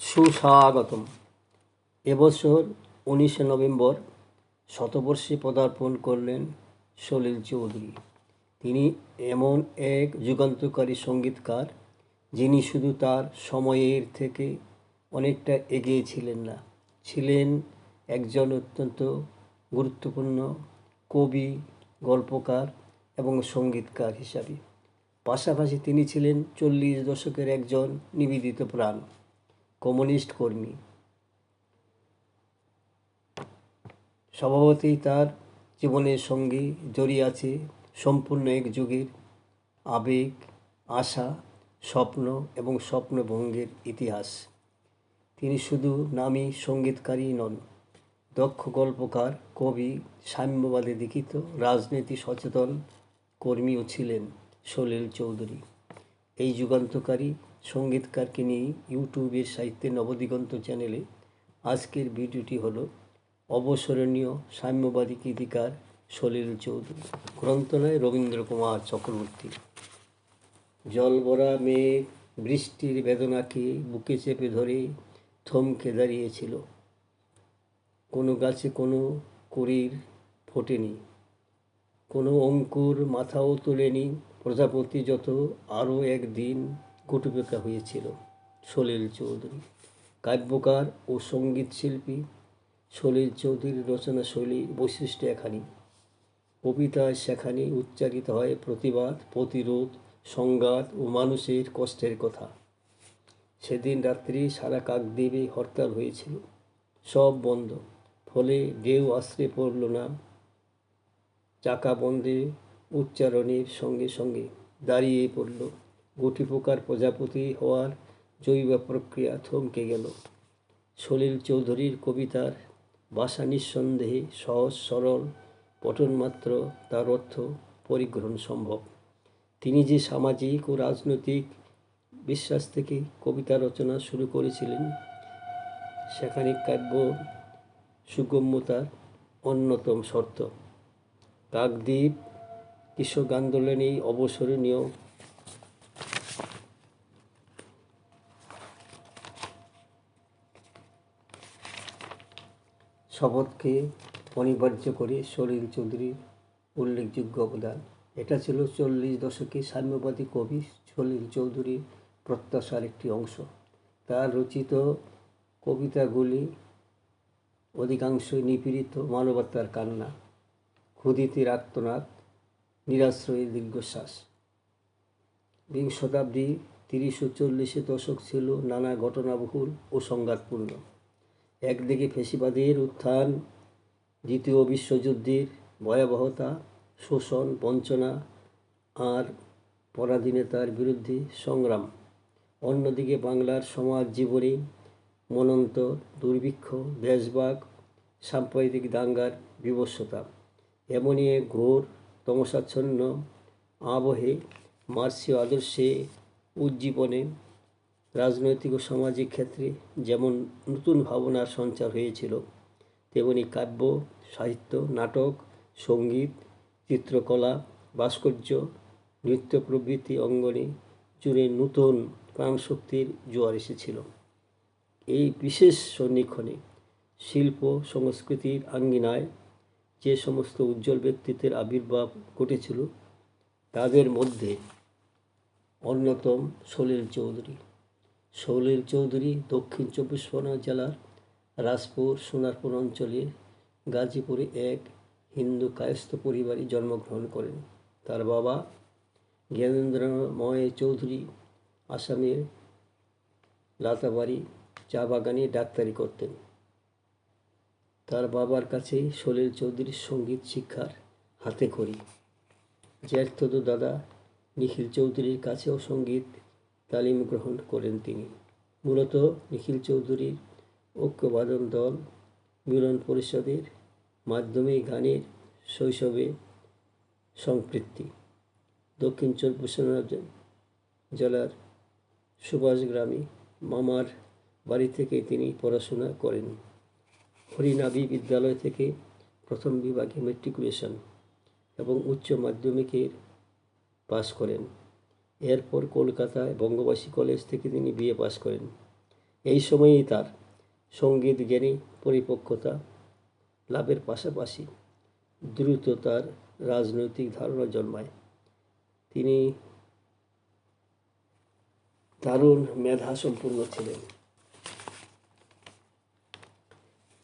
সুস্বাগতম। এবছর 19শে নভেম্বর শতবর্ষে পদার্পণ করলেন সলিল চৌধুরী। তিনি এমন এক যুগান্তকারী সঙ্গীতকার যিনি শুধু তার সময়ের থেকে অনেকটা এগিয়ে ছিলেন না, ছিলেন একজন অত্যন্ত গুরুত্বপূর্ণ কবি, গল্পকার এবং সঙ্গীতকার হিসাবে। পাশাপাশি তিনি ছিলেন 40 দশকের একজন নিবেদিত প্রাণ কমিউনিস্ট কর্মী। স্বভাবতই তার জীবনের সঙ্গে জড়িয়ে আছে সম্পূর্ণ এক যুগের আবেগ, আশা, স্বপ্ন এবং স্বপ্নভঙ্গের ইতিহাস। তিনি শুধু নামী সঙ্গীতকারী নন, দক্ষ গল্পকার, কবি, সাম্যবাদী দীক্ষিত রাজনীতি সচেতন কর্মীও ছিলেন সলিল চৌধুরী। এই যুগান্তকারী সঙ্গীতকারকে নিয়ে ইউটিউবের সাহিত্যের নবদিগন্ত চ্যানেলে আজকের ভিডিওটি হলো অবসরণীয় সাম্যবাদী গীতিকার সলিল চৌধুরী। গ্রন্থনায় রবীন্দ্র কুমার চক্রবর্তী। জলভরা মেঘ বৃষ্টির বেদনাকে বুকে চেপে ধরে থমকে দাঁড়িয়েছিল। কোনো গাছে কোনো কুড়ির ফোটেনি, কোনো অঙ্কুর মাথাও তোলেনি। প্রজাপতি যত আরও একদিন গুটুপেকা হয়েছিল। সলিল চৌধুরী কাব্যকার ও সঙ্গীত শিল্পী। সলিল চৌধুরীর রচনাশৈলী বৈশিষ্ট্য এখানে। কবিতায় সেখানে উচ্চারিত হয় প্রতিবাদ, প্রতিরোধ, সংঘাত ও মানুষের কষ্টের কথা। সেদিন রাত্রি সারা কাকদ্বীপে হরতাল হয়েছিল, সব বন্ধ। ফলে ঢেউ আশ্রে পড়ল না, চাকা বন্ধে উচ্চারণের সঙ্গে সঙ্গে দাঁড়িয়ে পড়ল। গুটিপোকার প্রজাপতি হওয়ার জৈব প্রক্রিয়া থমকে গেল। সলিল চৌধুরীর কবিতার ভাষা নিঃসন্দেহে সহজ সরল, পঠনমাত্র তার অর্থ পরিগ্রহণ সম্ভব। তিনি যে সামাজিক ও রাজনৈতিক বিশ্বাস থেকে কবিতা রচনা শুরু করেছিলেন, সেখানে কাব্য সুগম্যতার অন্যতম শর্ত। কাকদ্বীপ কৃষক আন্দোলনে অবসরণীয় শপথকে অনিবার্য করে সলিল চৌধুরীর উল্লেখযোগ্য অবদান। এটা ছিল 40 দশকে সাম্যবাদী কবি সলিল চৌধুরীর প্রত্যাশার একটি অংশ। তার রচিত কবিতাগুলি অধিকাংশই নিপীড়িত মানবতার কান্না, ক্ষুধিতের আর্তনাদ, নিরাশ্রয়ের দীর্ঘশ্বাস। বিংশ শতাব্দীর 30 ও 40 দশক ছিল নানা ঘটনাবহুল ও সংঘাতপূর্ণ। একদিকে ফ্যাসিবাদের উত্থান, দ্বিতীয় বিশ্বযুদ্ধের ভয়াবহতা, শোষণ, বঞ্চনা আর পরাধীনতার বিরুদ্ধে সংগ্রাম। অন্যদিকে বাংলার সমাজ জীবনে মনন্তর, দুর্ভিক্ষ, দেশভাগ, সাম্প্রদায়িক দাঙ্গার বিভৎসতা। এমনই এক ঘোর তমসাচ্ছন্ন আবহে মার্ক্সীয় আদর্শে উজ্জীবনে রাজনৈতিক ও সামাজিক ক্ষেত্রে যেমন নতুন ভাবনার সঞ্চার হয়েছিল, তেমনি কাব্য, সাহিত্য, নাটক, সঙ্গীত, চিত্রকলা, ভাস্কর্য, নৃত্য প্রভৃতি অঙ্গনে জুড়ে নূতন প্রাণশক্তির জোয়ার এসেছিল। এই বিশেষ সন্নিক্ষণে শিল্প সংস্কৃতির আঙ্গিনায় যে সমস্ত উজ্জ্বল ব্যক্তিত্বের আবির্ভাব ঘটেছিল, তাদের মধ্যে অন্যতম সলিল চৌধুরী। সলিল চৌধুরী দক্ষিণ 24 পরগনা জেলার রাজপুর সোনারপুর অঞ্চলের গাজীপুরে এক হিন্দু কায়স্থ পরিবারে জন্মগ্রহণ করেন। তার বাবা জ্ঞানেন্দ্রময় চৌধুরী আসামের লাতাবাড়ি চা বাগানে ডাক্তারি করতেন। তার বাবার কাছেই সলিল চৌধুরীর সঙ্গীত শিক্ষার হাতেখড়ি। জ্যাঠতো দাদা নিখিল চৌধুরীর কাছেও সঙ্গীত তালিম গ্রহণ করেন তিনি। মূলত নিখিল চৌধুরীর ঐক্যবাদন দল মিলন পরিষদের মাধ্যমে গানের শৈশবে সম্পৃক্তি। দক্ষিণ 24 পরগনা জেলার সুভাষগ্রামে মামার বাড়ি থেকে তিনি পড়াশোনা করেন। হরিনাবি বিদ্যালয় থেকে প্রথম বিভাগে ম্যাট্রিকুলেশন এবং উচ্চ মাধ্যমিকের পাশ করেন। এরপর কলকাতায় বঙ্গবাসী কলেজ থেকে তিনি বিএ পাশ করেন। এই সময়েই তার সঙ্গীত জ্ঞানী পরিপক্কতা লাভের পাশাপাশি দ্রুত তার রাজনৈতিক ধারণা জন্মায়। তিনি দারুণ মেধা সম্পন্ন ছিলেন।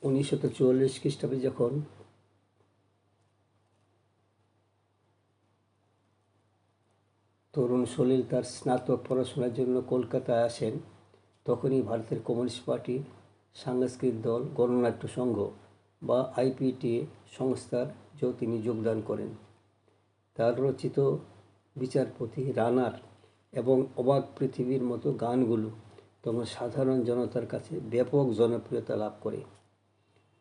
1944 খ্রিস্টাব্দে যখন তরুণ সলিল তার স্নাতক পড়াশোনার জন্য কলকাতায় আসেন, তখনই ভারতের কমিউনিস্ট পার্টির সাংস্কৃতিক দল গণনাট্য সংঘ বা আইপিটিএ সংস্থার তিনি যোগদান করেন। তার রচিত বিচারপতি, রানার এবং অবাক পৃথিবীর মতো গানগুলো তখন সাধারণ জনতার কাছে ব্যাপক জনপ্রিয়তা লাভ করে।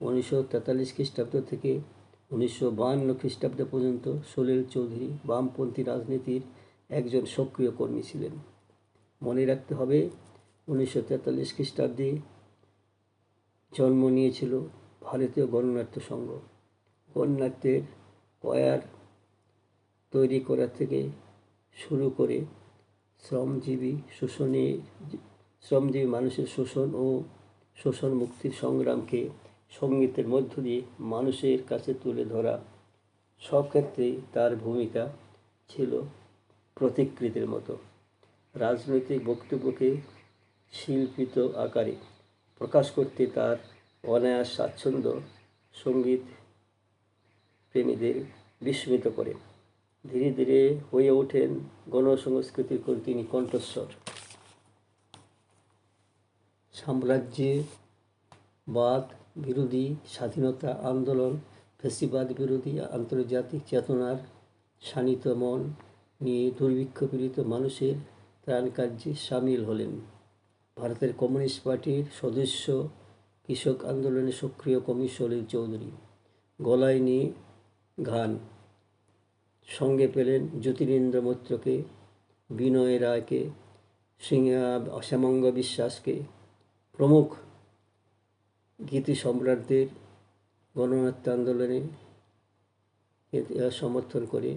1943 খ্রিস্টাব্দ থেকে 1952 খ্রিস্টাব্দ পর্যন্ত সলিল চৌধুরী বামপন্থী রাজনীতির একজন সক্রিয় কর্মী ছিলেন। মনে রাখতে হবে, 1943 খ্রিস্টাব্দে জন্ম নিয়েছিল ভারতীয় গণনাট্য সংঘ। গণনাট্যের কয়ার তৈরি করা থেকে শুরু করে শ্রমজীবী মানুষের শোষণ ও শোষণ মুক্তির সংগ্রামকে সঙ্গীতের মধ্য দিয়ে মানুষের কাছে তুলে ধরা, সব ক্ষেত্রেই তার ভূমিকা ছিল প্রতিকৃতির মতো। রাজনৈতিক বক্তব্যকে শিল্পিত আকারে প্রকাশ করতে তার অনায়াস স্বাচ্ছন্দ্য সঙ্গীত প্রেমীদের বিস্মিত করে। ধীরে ধীরে হয়ে ওঠেন গণসংস্কৃতির তিনি কণ্ঠস্বর। সাম্রাজ্যবাদ বিরোধী স্বাধীনতা আন্দোলন, ফ্যাসিবাদ বিরোধী আন্তর্জাতিক চেতনার শানিত মন নিয়ে দুর্ভিক্ষ পীড়িত মানুষের ত্রাণকার্যে সামিল হলেন। ভারতের কমিউনিস্ট পার্টির সদস্য, কৃষক আন্দোলনে সক্রিয় কর্মী সলিল চৌধুরী। গলায় নিয়ে গান, সঙ্গে পেলেন জ্যোতিরিন্দ্র মৈত্রকে, বিনয় রায়কে, শ্যামঙ্গ বিশ্বাসকে প্রমুখ গীতি সম্রাটদের গণনাট্য আন্দোলনে সমর্থন করে,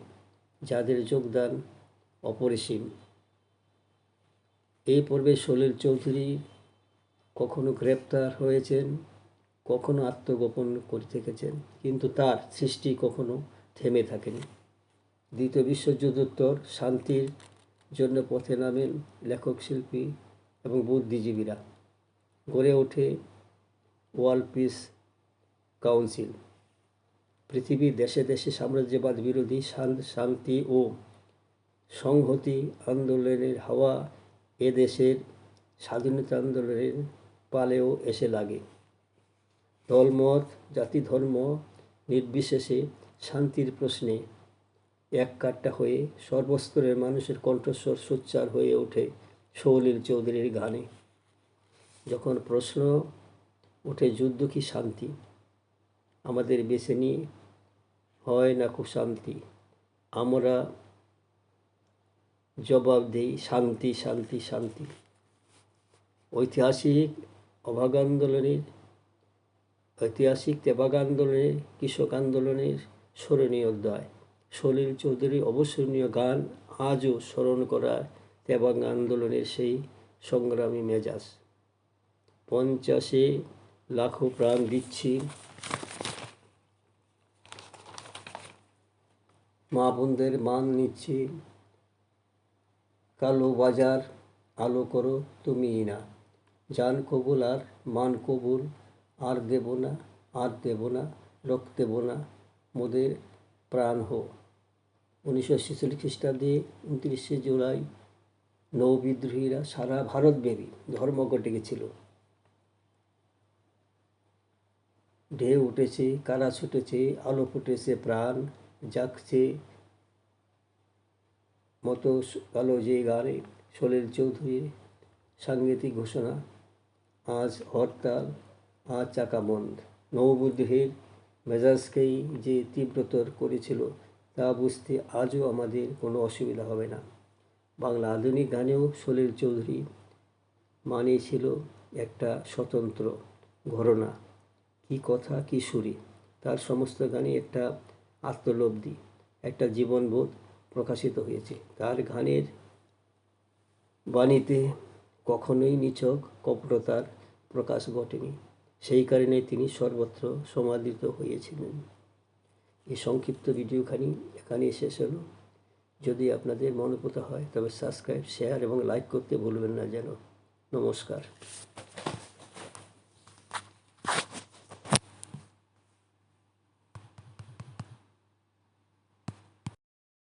যাদের যোগদান অপরিসীম। এই পর্বে সলিল চৌধুরী কখনো গ্রেপ্তার হয়েছেন, কখনো আত্মগোপন করে থেকেছেন, কিন্তু তার সৃষ্টি কখনো থেমে থাকেনি। দ্বিতীয় বিশ্বযুদ্ধোত্তর শান্তির জন্য পথে নামেন লেখক, শিল্পী এবং বুদ্ধিজীবীরা। গড়ে ওঠে ওয়ার্ল্ড পিস কাউন্সিল। পৃথিবীর দেশে দেশে সাম্রাজ্যবাদ বিরোধী শান্তি ও সংহতি আন্দোলনের হাওয়া এ দেশের স্বাধীনতা আন্দোলনের পালেও এসে লাগে। দলমত, জাতি, ধর্ম নির্বিশেষে শান্তির প্রশ্নে এককাট্টা হয়ে সর্বস্তরের মানুষের কণ্ঠস্বর সোচ্চার হয়ে ওঠে সলিল চৌধুরীর গানে। যখন প্রশ্ন ওঠে যুদ্ধ কি শান্তি, আমাদের বেছে নিয়ে হয় না খুব শান্তি, আমরা জবাব দেই শান্তি, শান্তি, শান্তি। ঐতিহাসিক তেভাগা আন্দোলনের, কৃষক আন্দোলনের স্মরণীয় অধ্যায়। সলিল চৌধুরীর অবিস্মরণীয় গান আজও স্মরণ করায় তেভাগা আন্দোলনের সেই সংগ্রামী মেজাজ। 50-এ লাখো প্রাণ দিচ্ছি, মা বোনদের মান নিচ্ছি, কালো বাজার আলো করো তুমি না, জান কবুল আর মান কবুল, আর দেব না, আর দেব না, রক্ত দেব না, মোদের প্রাণ হো। 1946 খ্রিস্টাব্দে 29শে জুলাই নৌবিদ্রোহীরা সারা ভারতব্যাপী ধর্মঘট ডেকেছিল। ঢেউ উঠেছে, কারা ছুটেছে, আলো ফুটেছে, প্রাণ জাগছে মতো কালো যে গানে সলিল চৌধুরীর সাংগীতিক ঘোষণা, আজ হরতাল, আজ চাকা বন্ধ, নৌবিদ্রোহের মেজাজকেই যে তীব্রতর করেছিল তা বুঝতে আজও আমাদের কোনো অসুবিধা হবে না। বাংলা আধুনিক গানেও সলিল চৌধুরী মানিয়েছিল একটা স্বতন্ত্র ঘরানা। কি কথা, কি সুরে! তার সমস্ত গানে একটা আত্মলব্ধি, একটা জীবনবোধ প্রকাশিত হয়েছে। তার গানের বাণীতে কখনোই নিছক কপটতার প্রকাশ ঘটেনি। সেই কারণে তিনি সর্বত্র সমাদৃত হয়েছিলেন। এই সংক্ষিপ্ত ভিডিওখানি এখানেই শেষ হলো। যদি আপনাদের মনোপুত হয় তবে সাবস্ক্রাইব, শেয়ার এবং লাইক করতে ভুলবেন না যেন। নমস্কার।